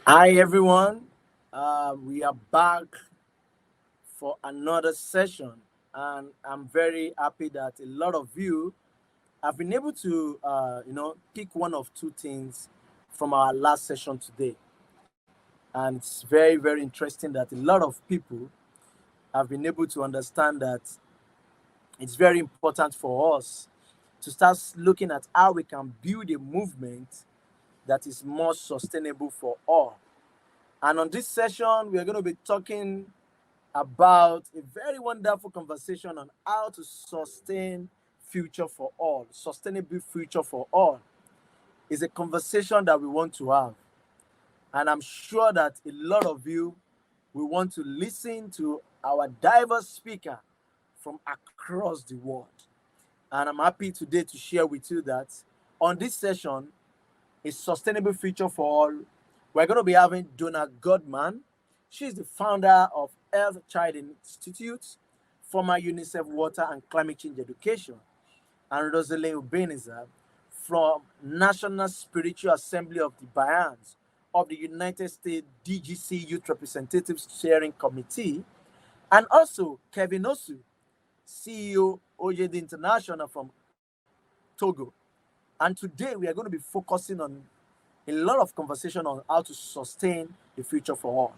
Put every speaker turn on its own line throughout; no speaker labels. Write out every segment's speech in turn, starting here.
Hi everyone, we are back for another session, and I'm very happy that a lot of you have been able to, pick one of two things from our last session today. And it's very, very interesting that a lot of people have been able to understand that it's very important for us to start looking at how we can build a movement that is more sustainable for all. And on this session, we are going to be talking about a very wonderful conversation on how to sustain future for all. Sustainable future for all is a conversation that we want to have. And I'm sure that a lot of you will want to listen to our diverse speaker from across the world. And I'm happy today to share with you that on this session, a sustainable future for all, we're going to be having Donna Goodman. She's the founder of Earth Child Institute, former UNICEF Water and Climate Change Education, and Rosalind Ubeniza from National Spiritual Assembly of the Bayans of the United States DGC Youth Representatives Steering Committee, and also Kevin Osu, CEO OJD International from Togo. And today we are going to be focusing on a lot of conversation on how to sustain the future for all.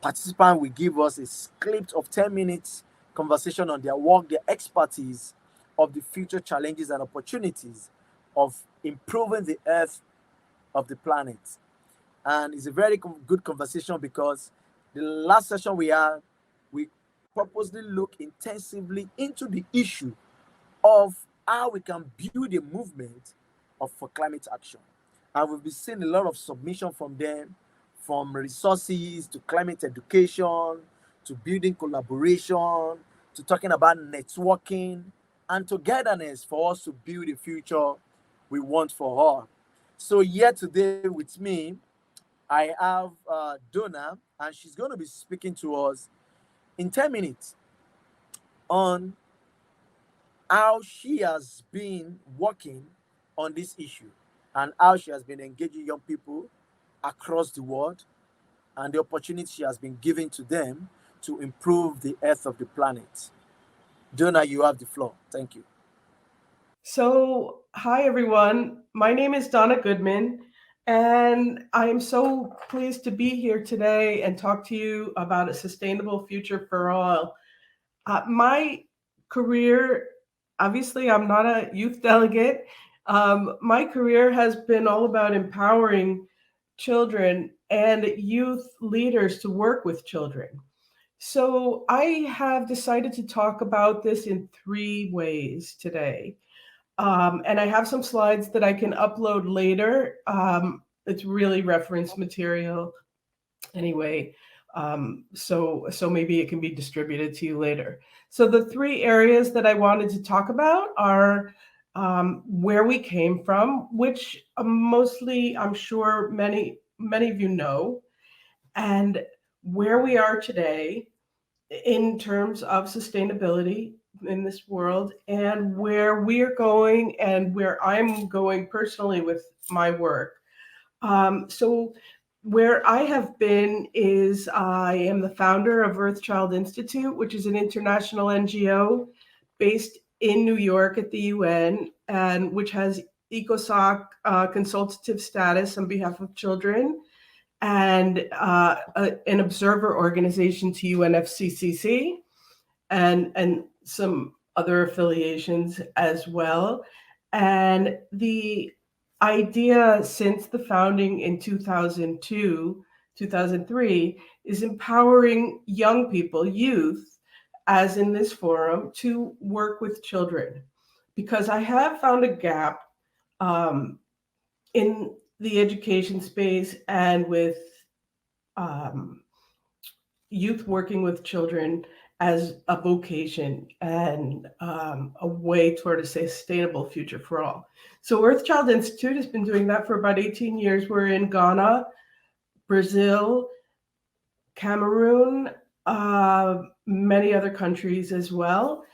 Participants will give us a script of 10 minutes conversation on their work, their expertise of the future challenges and opportunities of improving the earth of the planet. And it's a very good conversation because the last session we had, we purposely look intensively into the issue of how we can build a movement for climate action. And we've been seeing a lot of submission from them, from resources to climate education, to building collaboration, to talking about networking and togetherness for us to build a future we want for all. So here today with me, I have Donna, and she's going to be speaking to us in 10 minutes on how she has been working on this issue and how she has been engaging young people across the world and the opportunity she has been giving to them to improve the earth of the planet. Donna, you have the floor. Thank you.
Hi everyone. My name is Donna Goodman, and I am so pleased to be here today and talk to you about a sustainable future for all. My career, obviously, I'm not a youth delegate. My career has been all about empowering children and youth leaders to work with children. So I have decided to talk about this in three ways today. And I have some slides that I can upload later. It's really reference material anyway. So maybe it can be distributed to you later. So the three areas that I wanted to talk about are where we came from, which mostly I'm sure many of you know, and where we are today in terms of sustainability in this world, and where we are going and where I'm going personally with my work. So where I have been is I am the founder of Earth Child Institute, which is an international NGO based in New York at the UN, and which has ECOSOC consultative status on behalf of children, and an observer organization to UNFCCC, and some other affiliations as well. And the idea since the founding in 2002, 2003, is empowering young people, youth, as in this forum, to work with children. Because I have found a gap um, in the education space and with um, youth working with children as a vocation and a way toward a sustainable future for all. So Earth Child Institute has been doing that for about 18 years. We're in Ghana, Brazil, Cameroon, many other countries as well.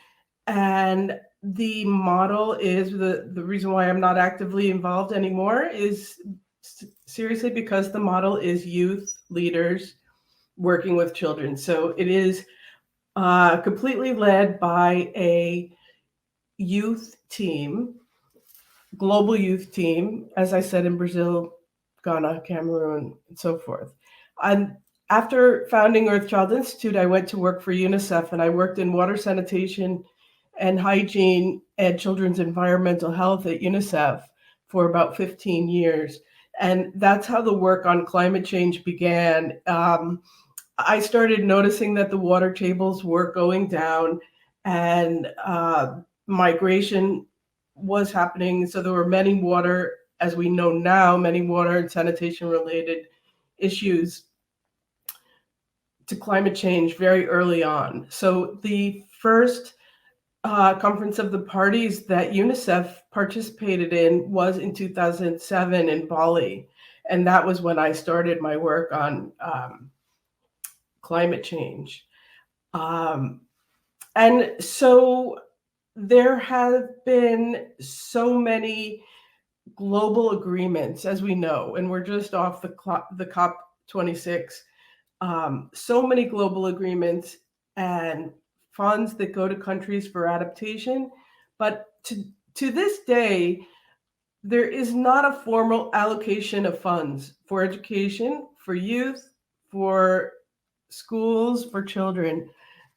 And the model is the reason why I'm not actively involved anymore is seriously because the model is youth leaders working with children. So it is completely led by a youth team, global youth team, as I said, in Brazil, Ghana, Cameroon, and so forth. And after founding Earthchild Institute, I went to work for UNICEF, and I worked in water sanitation and hygiene and children's environmental health at UNICEF for about 15 years. And that's how the work on climate change began. I started noticing that the water tables were going down, and migration was happening. So there were many water, as we know now, many water and sanitation related issues to climate change very early on. So the first conference of the parties that UNICEF participated in was in 2007 in Bali. And that was when I started my work on climate change. Um, and so there have been so many global agreements, as we know, and we're just off the COP26. So many global agreements and funds that go to countries for adaptation. But to this day, there is not a formal allocation of funds for education, for youth, for schools, for children.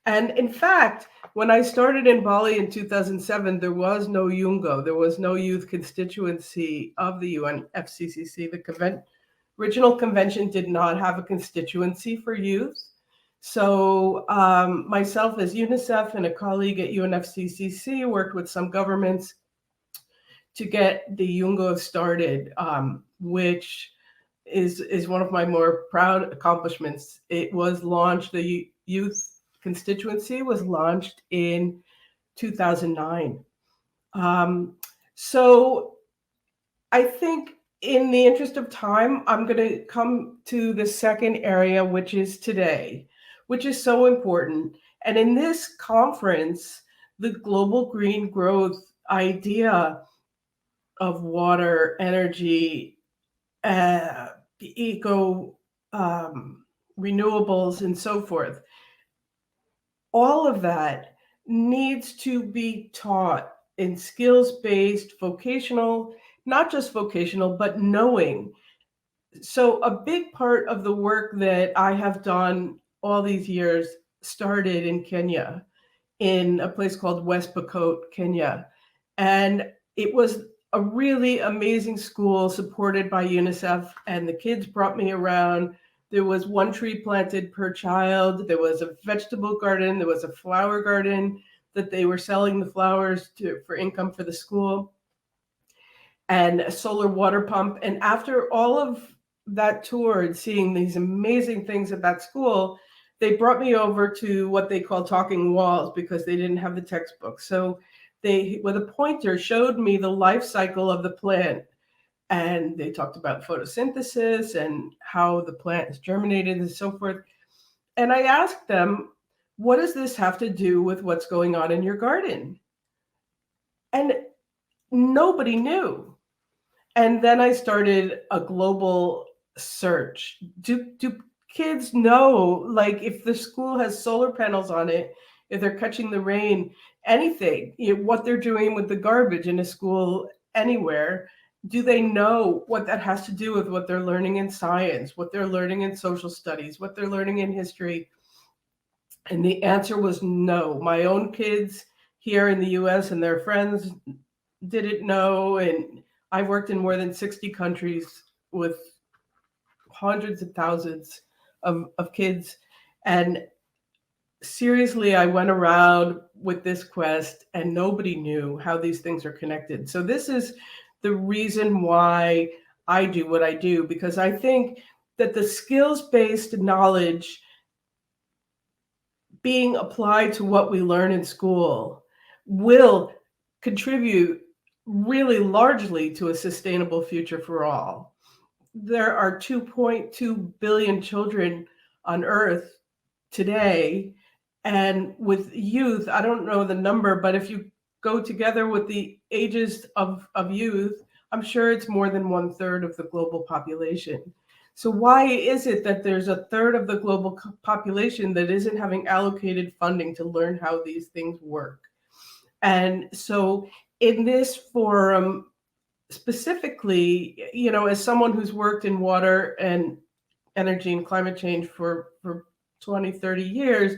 And in fact, when I started in Bali in 2007, there was no YUNGO, there was no youth constituency of the UNFCCC. The original convention did not have a constituency for youth. So myself as UNICEF and a colleague at UNFCCC worked with some governments to get the YUNGO started, which is one of my more proud accomplishments. It was launched, the youth constituency was launched in 2009. Um, so I think in the interest of time, I'm going to come to the second area, which is today, which is so important. And in this conference, the global green growth idea of water, energy, eco renewables, and so forth, all of that needs to be taught in skills based, vocational, not just vocational, but knowing. So, a big part of the work that I have done all these years started in Kenya, in a place called West Pokot, Kenya. And it was a really amazing school supported by UNICEF, and the kids brought me around. There was one tree planted per child. There was a vegetable garden. There was a flower garden that they were selling the flowers for income for the school, and a solar water pump. And after all of that tour and seeing these amazing things at that school, they brought me over to what they call talking walls because they didn't have the textbook. So they, with a pointer, showed me the life cycle of the plant. And they talked about photosynthesis and how the plant is germinated and so forth. And I asked them, what does this have to do with what's going on in your garden? And nobody knew. And then I started a global search. Do kids know, like, if the school has solar panels on it, if they're catching the rain, anything, what they're doing with the garbage in a school anywhere? Do they know what that has to do with what they're learning in science, what they're learning in social studies, what they're learning in history? And the answer was no. My own kids here in the US and their friends didn't know. And I've worked in more than 60 countries with hundreds of thousands of kids. And seriously, I went around with this quest and nobody knew how these things are connected. So this is the reason why I do what I do, because I think that the skills-based knowledge being applied to what we learn in school will contribute really largely to a sustainable future for all. There are 2.2 billion children on Earth today. And with youth, I don't know the number, but if you go together with the ages of youth, I'm sure it's more than 1/3 of the global population. So why is it that there's a third of the global population that isn't having allocated funding to learn how these things work? And so in this forum, specifically, as someone who's worked in water and energy and climate change for 20, 30 years,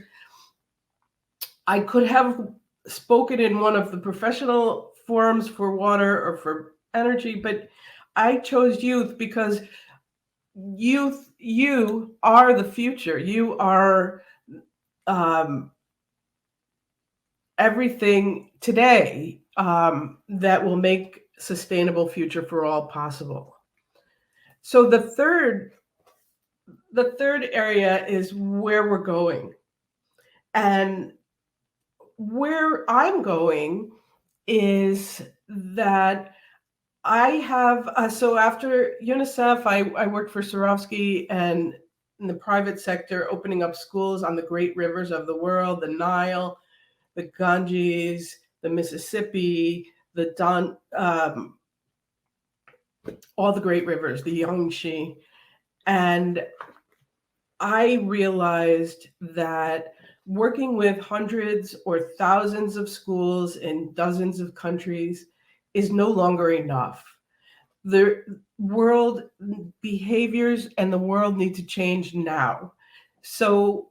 I could have spoken in one of the professional forums for water or for energy, but I chose youth because you are the future. You are um, everything today that will make sustainable future for all possible. So the third area is where we're going. And where I'm going is that I have, so after UNICEF, I worked for Swarovski and in the private sector, opening up schools on the great rivers of the world, the Nile, the Ganges, the Mississippi, the all the great rivers, the Yangtze. And I realized that working with hundreds or thousands of schools in dozens of countries is no longer enough. The world behaviors and the world need to change now. So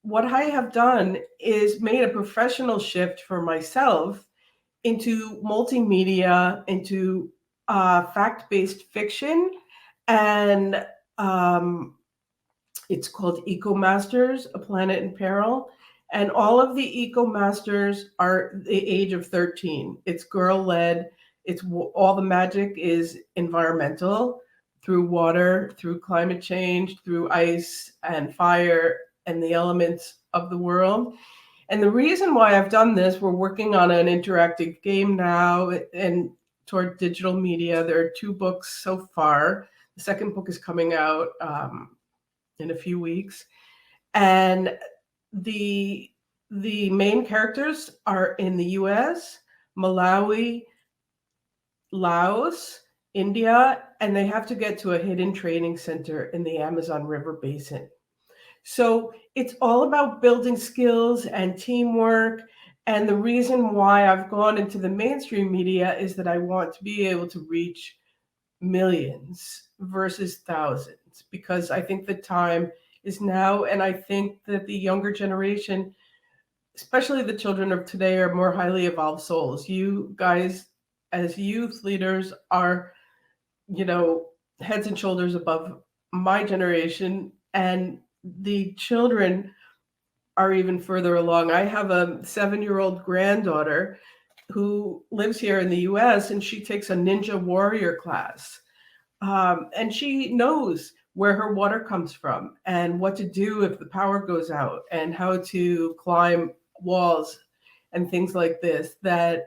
what I have done is made a professional shift for myself into multimedia, into fact-based fiction, and um, it's called Eco Masters, A Planet in Peril. And all of the Eco Masters are the age of 13. It's girl led. It's all the magic is environmental, through water, through climate change, through ice and fire and the elements of the world. And the reason why I've done this, we're working on an interactive game now and toward digital media. There are 2 books so far. The second book is coming out in a few weeks. And the main characters are in the US, Malawi, Laos, India, and they have to get to a hidden training center in the Amazon River Basin. So it's all about building skills and teamwork. And the reason why I've gone into the mainstream media is that I want to be able to reach millions versus thousands, because I think the time is now. And I think that the younger generation, especially the children of today, are more highly evolved souls. You guys, as youth leaders, are, heads and shoulders above my generation. And the children are even further along. I have a 7-year-old granddaughter who lives here in the US, and she takes a ninja warrior class. And she knows where her water comes from and what to do if the power goes out and how to climb walls and things like this that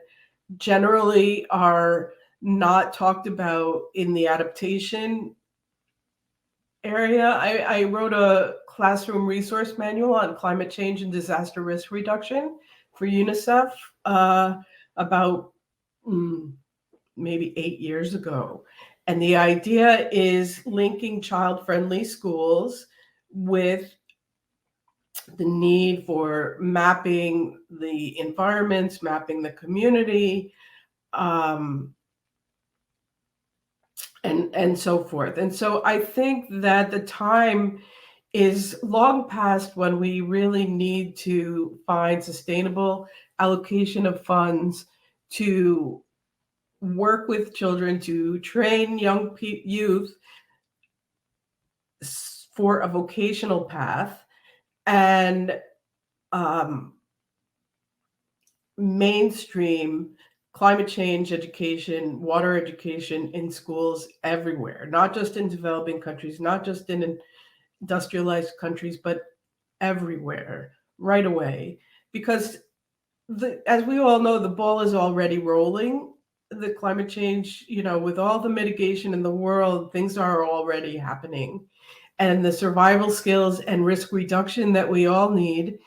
generally are not talked about in the adaptation area. I wrote a classroom resource manual on climate change and disaster risk reduction for UNICEF about maybe 8 years ago. And the idea is linking child-friendly schools with the need for mapping the environments, mapping the community, and so forth. And so I think that the time is long past when we really need to find sustainable allocation of funds to work with children, to train young youth for a vocational path, and mainstream climate change education, water education in schools everywhere, not just in developing countries, not just in industrialized countries, but everywhere right away. Because as we all know, the ball is already rolling. The climate change, with all the mitigation in the world, things are already happening. And the survival skills and risk reduction that we all need,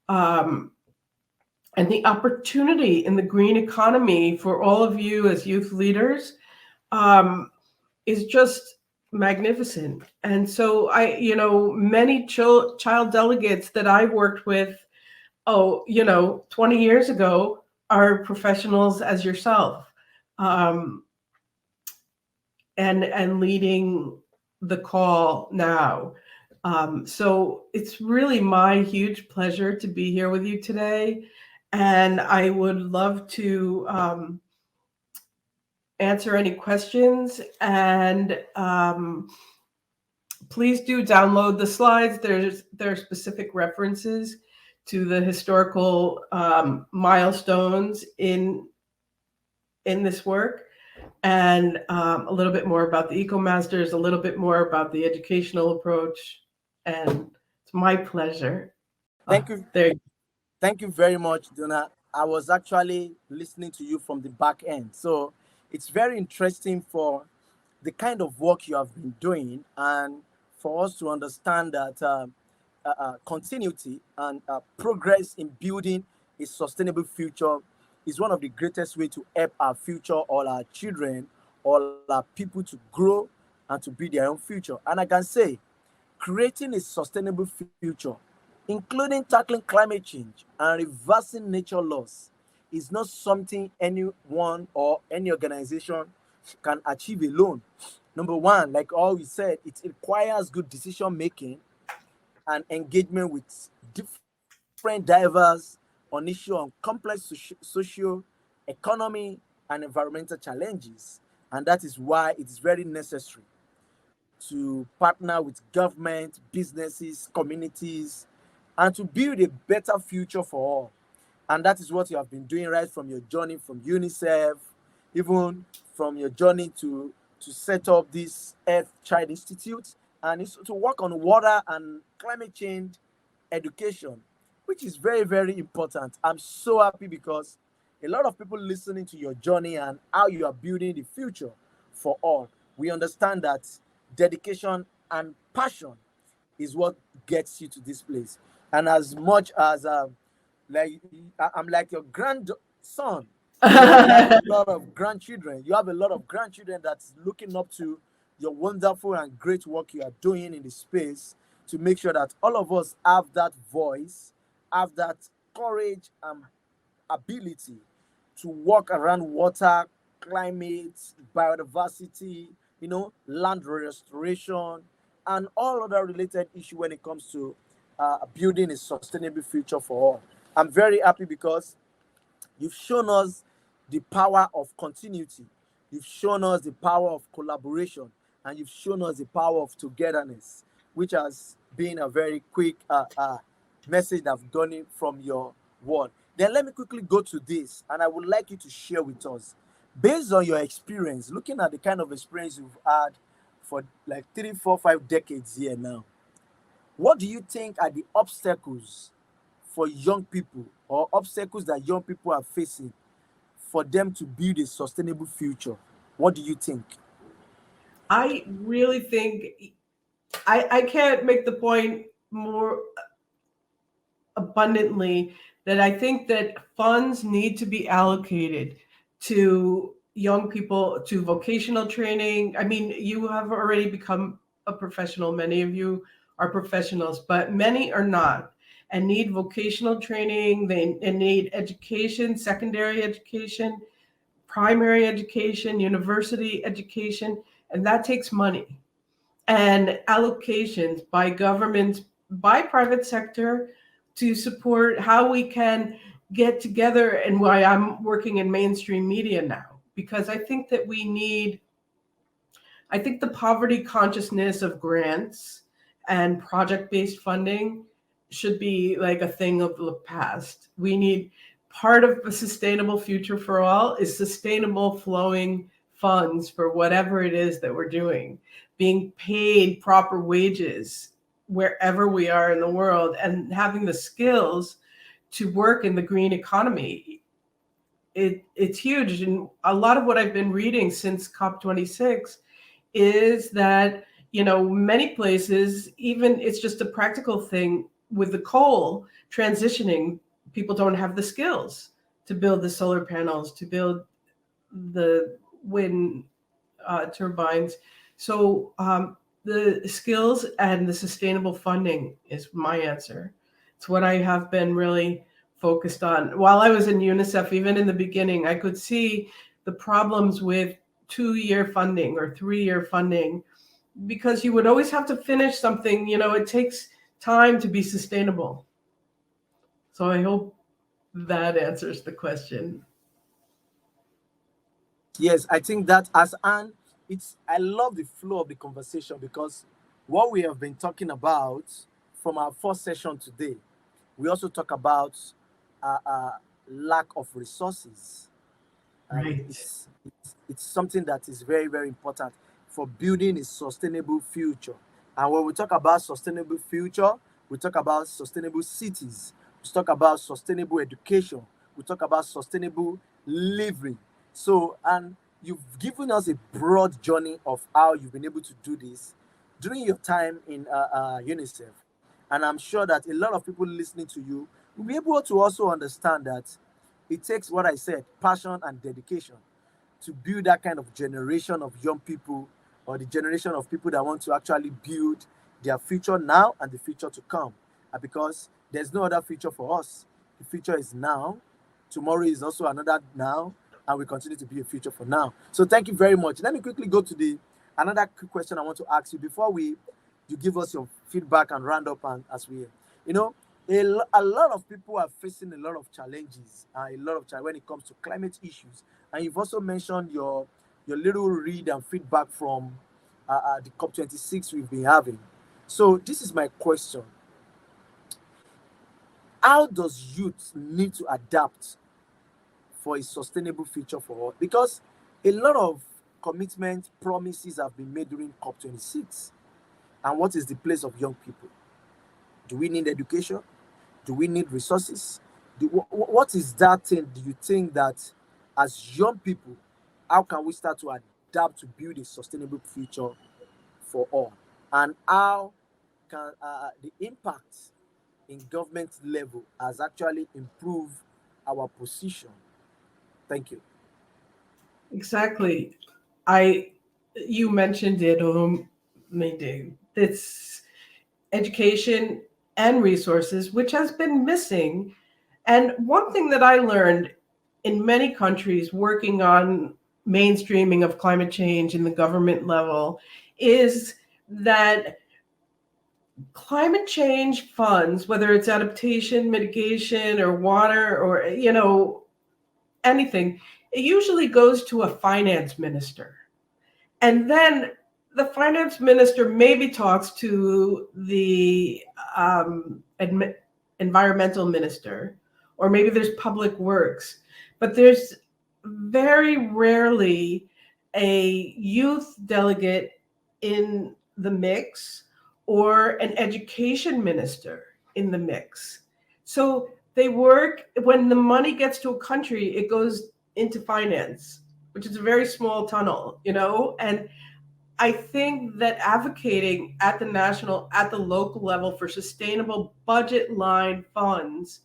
and the opportunity in the green economy for all of you as youth leaders, um, is just magnificent. And so many child delegates that I worked with, 20 years ago, are professionals as yourself, um, and leading the call now. So it's really my huge pleasure to be here with you today. And I would love to answer any questions. And please do download the slides. There are specific references to the historical milestones in this work, and a little bit more about the EcoMasters, a little bit more about the educational approach. And it's my pleasure.
Thank you.
There.
Thank you very much, Donna. I was actually listening to you from the back end. So it's very interesting for the kind of work you have been doing and for us to understand that continuity and progress in building a sustainable future is one of the greatest ways to help our future, all our children, all our people to grow and to build their own future. And I can say creating a sustainable future, including tackling climate change and reversing nature loss, is not something anyone or any organization can achieve alone. Number one, like all we said, it requires good decision making and engagement with different divers on issue on complex socio economy and environmental challenges. And that is why it is very necessary to partner with government, businesses, communities, and to build a better future for all. And that is what you have been doing right from your journey from UNICEF, even from your journey to set up this Earth Child Institute, and it's to work on water and climate change education, which is very, very important. I'm so happy because a lot of people listening to your journey and how you are building the future for all. We understand that dedication and passion is what gets you to this place. And as much as like I'm like your grandson, because you have a lot of grandchildren. You have a lot of grandchildren that's looking up to your wonderful and great work you are doing in the space to make sure that all of us have that voice, have that courage and ability to walk around water, climate, biodiversity, land restoration, and all other related issues when it comes to building a sustainable future for all. I'm very happy because you've shown us the power of continuity. You've shown us the power of collaboration, and you've shown us the power of togetherness, which has been a very quick message that I've gotten from your word. Then let me quickly go to this, and I would like you to share with us, based on your experience, looking at the kind of experience you've had for like 3, 4, 5 decades here now. What do you think are the obstacles for young people, or obstacles that young people are facing for them to build a sustainable future? What do you think?
I really think I can't make the point more abundantly that I think that funds need to be allocated to young people, to vocational training. I mean, you have already become a professional. Many of you are professionals, but many are not and need vocational training. They need education, secondary education, primary education, university education, and that takes money and allocations by governments, by private sector, to support how we can get together, and why I'm working in mainstream media now, because I think the poverty consciousness of grants and project-based funding should be like a thing of the past. We need, part of a sustainable future for all is sustainable flowing funds for whatever it is that we're doing, being paid proper wages wherever we are in the world, and having the skills to work in the green economy. It's huge. And a lot of what I've been reading since COP26 is that, many places, even it's just a practical thing with the coal transitioning, people don't have the skills to build the solar panels, to build the wind turbines. So the skills and the sustainable funding is my answer. It's what I have been really focused on. While I was in UNICEF, even in the beginning, I could see the problems with 2-year funding or 3-year funding because you would always have to finish something. It takes time to be sustainable. So I hope that answers the question.
Yes, I think that as an it's I love the flow of the conversation because what we have been talking about from our first session today, we also talk about uh, uh, lack of resources, and
Right.
it's something that is very very important for building a sustainable future. And when we talk about sustainable future, we talk about sustainable cities, we talk about sustainable education, we talk about sustainable living. So, and you've given us a broad journey of how you've been able to do this during your time in UNICEF. And I'm sure that a lot of people listening to you will be able to also understand that it takes what I said, passion and dedication, to build that kind of generation of young people, or the generation of people that want to actually build their future now and the future to come. Because there's no other future for us. The future is now. Tomorrow is also another now, and we continue to be a future for now. So thank you very much. Let me quickly go to the another quick question I want to ask you before we you give us your feedback and round up. And as we, you know, a lot of people are facing a lot of challenges, a lot of when it comes to climate issues. And you've also mentioned your little read and feedback from the COP26 we've been having. So this is my question: how does youth need to adapt for a sustainable future for all? Because a lot of commitment promises have been made during COP26. And what is the place of young people? Do we need education? Do we need resources? What is that thing do you think that as young people, how can we start to adapt to build a sustainable future for all? And how can the impact in government level has actually improved our position? Thank you.
Exactly. I You mentioned it, Olumide. It's education and resources, which has been missing. And one thing that I learned in many countries working on mainstreaming of climate change in the government level is that climate change funds, whether it's adaptation, mitigation, or water, or anything, it usually goes to a finance minister. And then the finance minister maybe talks to the environmental minister, or maybe there's public works, but there's very rarely a youth delegate in the mix or an education minister in the mix. So they work, when the money gets to a country, it goes into finance, which is a very small tunnel. And I think that advocating at the national, at the local level for sustainable budget line funds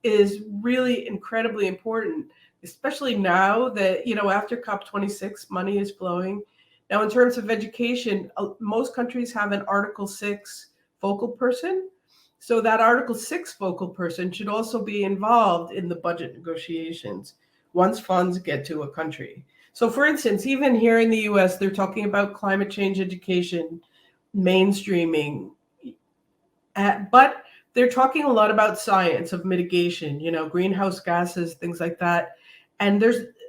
is really incredibly important, especially now that, after COP26, money is flowing. Now, in terms of education, most countries have an Article 6 focal person. So that Article 6 focal person should also be involved in the budget negotiations once funds get to a country. So, for instance, even here in the US, they're talking about climate change education, mainstreaming, but they're talking a lot about science of mitigation, greenhouse gases, things like that. And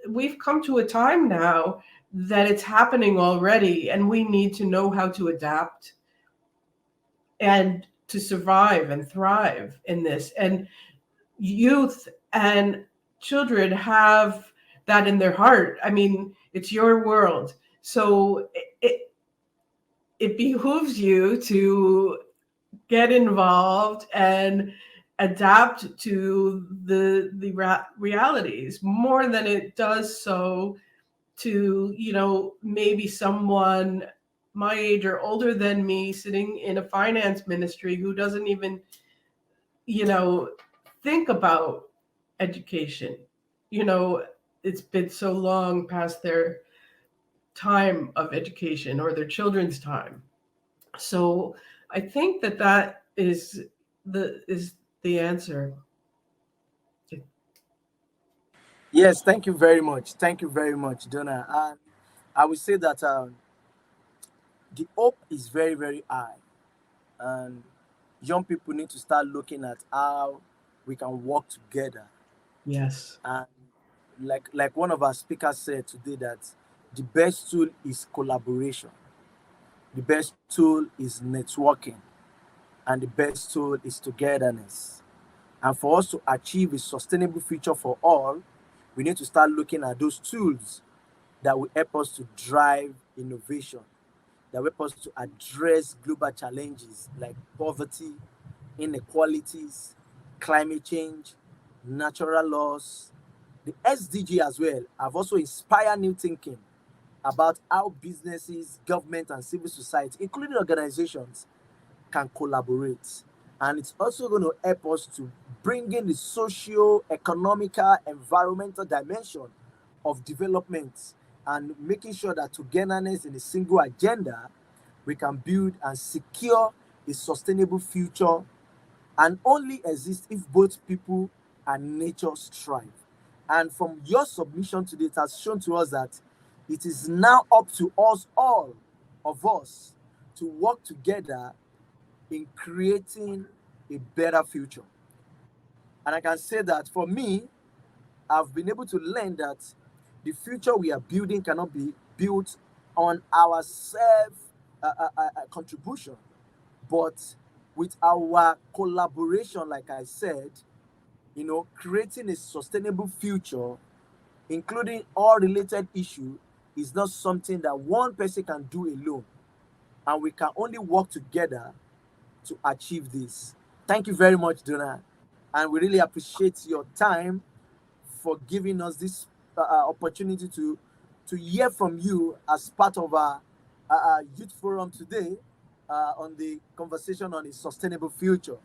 we've come to a time now that it's happening already, and we need to know how to adapt and to survive and thrive in this. And youth and children have that in their heart. I mean, it's your world. So it behooves you to get involved and adapt to the realities more than it does so to maybe someone my age or older than me sitting in a finance ministry who doesn't even you know think about education. you know it's been so long past their time of education or their children's time. So I think that that is the answer.
Yes, thank you very much. Thank you very much, Donna. And I would say that the hope is very, very high. And young people need to start looking at how we can work together.
Yes.
And like one of our speakers said today, that the best tool is collaboration, the best tool is networking, and the best tool is togetherness. And for us to achieve a sustainable future for all, we need to start looking at those tools that will help us to drive innovation, that will help us to address global challenges like poverty, inequalities, climate change, natural loss. The SDG as well have also inspired new thinking about how businesses, government, and civil society, including organizations, can collaborate. And it's also going to help us to bring in the socio economical, environmental dimension of development and making sure that togetherness in a single agenda, we can build and secure a sustainable future, and only exist if both people and nature strive. And from your submission today, it has shown to us that it is now up to us, all of us, to work together in creating a better future. And I can say that for me, I've been able to learn that the future we are building cannot be built on our self contribution, but with our collaboration, like I said, creating a sustainable future, including all related issues, is not something that one person can do alone. And we can only work together to achieve this. Thank you very much, Donna. And we really appreciate your time for giving us this opportunity to hear from you as part of our youth forum today on the conversation on a sustainable future.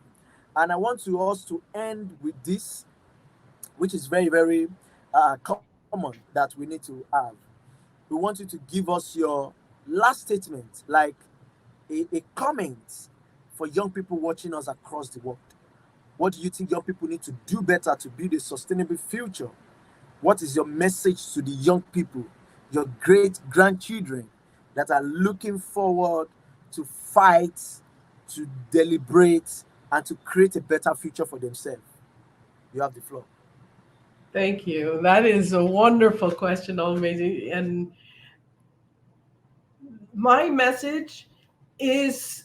And I want to us to end with this, which is very, very common that we need to have. We want you to give us your last statement, like a comment for young people watching us across the world. What do you think young people need to do better to build a sustainable future? What is your message to the young people, your great grandchildren that are looking forward to fight, to deliberate, and to create a better future for themselves? You have the floor.
Thank you. That is a wonderful question, Olumide. And my message is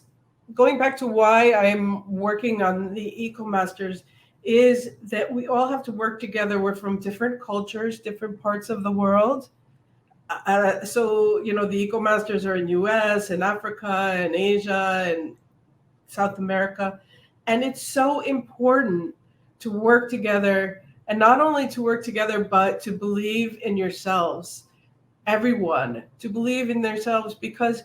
going back to why I'm working on the Eco Masters is that we all have to work together. We're from different cultures, different parts of the world. So, the Eco Masters are in US and Africa and Asia and South America. And it's so important to work together, and not only to work together, but to believe in yourselves, everyone, to believe in themselves, because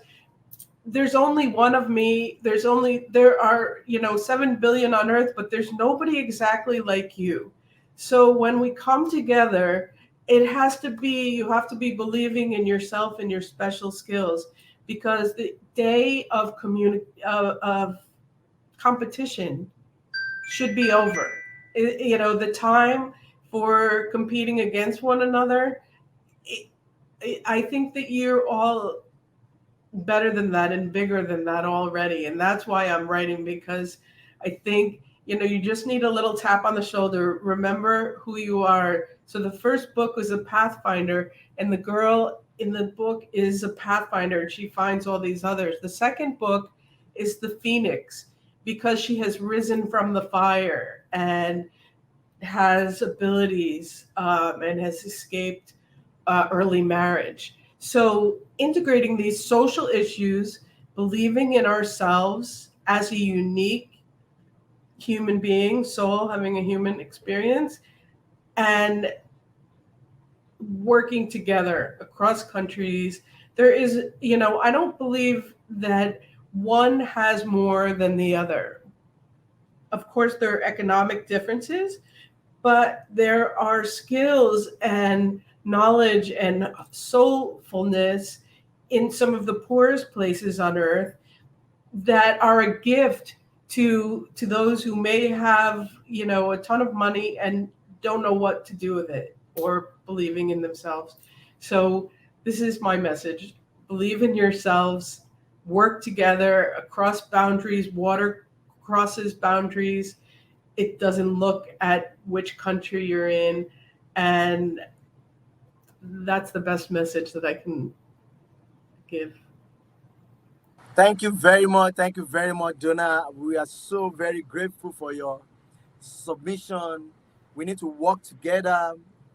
there's only one of me. There are 7 billion on earth, but there's nobody exactly like you. So when we come together, you have to be believing in yourself and your special skills, because the day of of competition should be over. The time for competing against one another, it, I think that you're all better than that and bigger than that already. And that's why I'm writing, because I think, you just need a little tap on the shoulder. Remember who you are. So the first book was a Pathfinder, and the girl in the book is a Pathfinder, and she finds all these others. The second book is the Phoenix, because she has risen from the fire and has abilities, and has escaped early marriage. So, integrating these social issues, believing in ourselves as a unique human being, soul having a human experience, and working together across countries. There is, I don't believe that one has more than the other. Of course, there are economic differences, but there are skills and knowledge and soulfulness in some of the poorest places on earth that are a gift to those who may have, you know, a ton of money and don't know what to do with it or believing in themselves. So this is my message. Believe in yourselves, work together across boundaries. Water crosses boundaries. It doesn't look at which country you're in, and that's the best message that I can give.
Thank you very much. Thank you very much, Donna. We are so very grateful for your submission. We need to work together.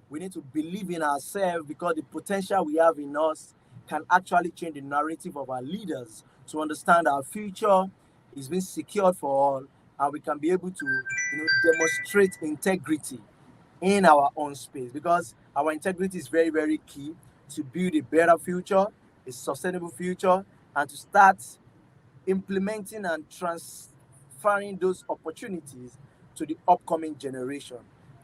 We need to believe in ourselves because the potential we have in us can actually change the narrative of our leaders to understand our future is being secured for all, and we can be able to, demonstrate integrity in our own space because our integrity is very, very key to build a better future, a sustainable future, and to start implementing and transferring those opportunities to the upcoming generation.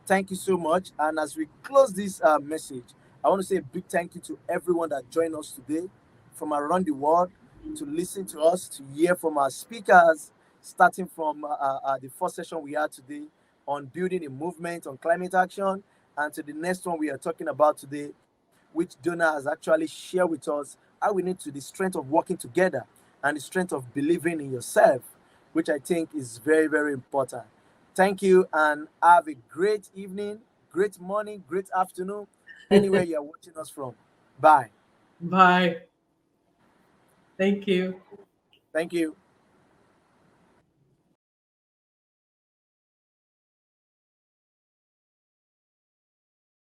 Thank you so much. And as we close this message, I want to say a big thank you to everyone that joined us today from around the world to listen to us, to hear from our speakers, starting from the first session we had today on building a movement on climate action, and to the next one we are talking about today, which Donna has actually shared with us how we need to the strength of working together and the strength of believing in yourself, which I think is very, very important. Thank you and have a great evening, great morning, great afternoon, anywhere you are watching us from. Bye.
Bye. Thank you.
Thank you.